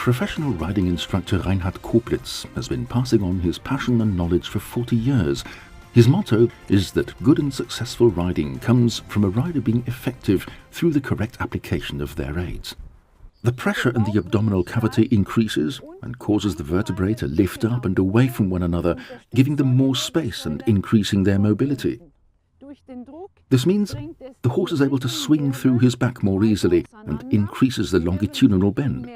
Professional riding instructor Reinhard Koplitz has been passing on his passion and knowledge for 40 years. His motto is that good and successful riding comes from a rider being effective through the correct application of their aids. The pressure in the abdominal cavity increases and causes the vertebrae to lift up and away from one another, giving them more space and increasing their mobility. This means the horse is able to swing through his back more easily and increases the longitudinal bend.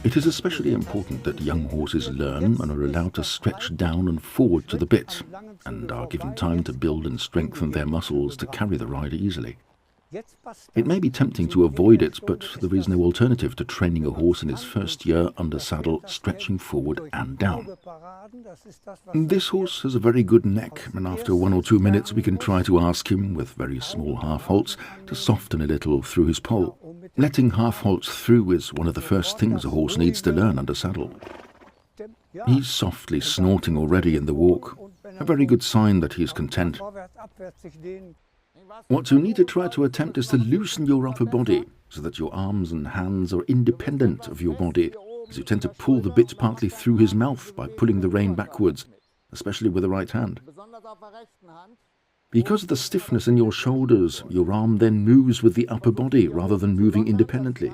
It is especially important that young horses learn and are allowed to stretch down and forward to the bit, and are given time to build and strengthen their muscles to carry the rider easily. It may be tempting to avoid it, but there is no alternative to training a horse in his first year under saddle, stretching forward and down. This horse has a very good neck, and after 1 or 2 minutes we can try to ask him, with very small half-halts, to soften a little through his poll. Letting half-halts through is one of the first things a horse needs to learn under saddle. He's softly snorting already in the walk, a very good sign that he's content. What you need to try to attempt is to loosen your upper body, so that your arms and hands are independent of your body, as you tend to pull the bit partly through his mouth by pulling the rein backwards, especially with the right hand. Because of the stiffness in your shoulders, your arm then moves with the upper body rather than moving independently.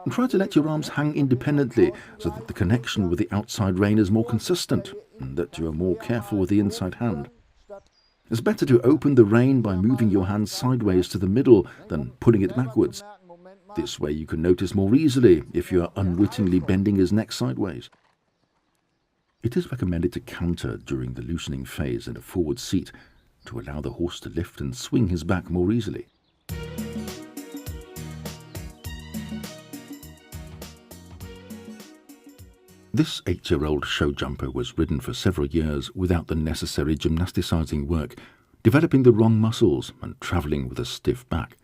And try to let your arms hang independently so that the connection with the outside rein is more consistent and that you are more careful with the inside hand. It's better to open the rein by moving your hand sideways to the middle than pulling it backwards. This way you can notice more easily if you are unwittingly bending his neck sideways. It is recommended to canter during the loosening phase in a forward seat to allow the horse to lift and swing his back more easily. This 8-year-old show jumper was ridden for several years without the necessary gymnasticizing work, developing the wrong muscles and travelling with a stiff back.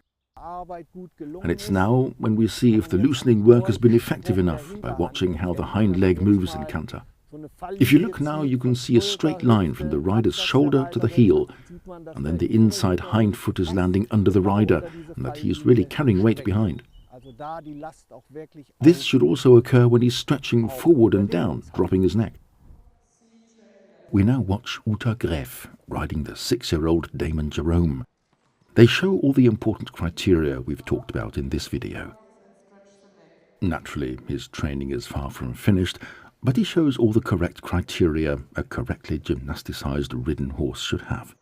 And it's now when we see if the loosening work has been effective enough by watching how the hind leg moves in canter. If you look now, you can see a straight line from the rider's shoulder to the heel, and then the inside hind foot is landing under the rider, and that he is really carrying weight behind. This should also occur when he's stretching forward and down, dropping his neck. We now watch Uta Gräf riding the 6-year-old Damon Jerome. They show all the important criteria we've talked about in this video. Naturally, his training is far from finished, but he shows all the correct criteria a correctly gymnasticized ridden horse should have.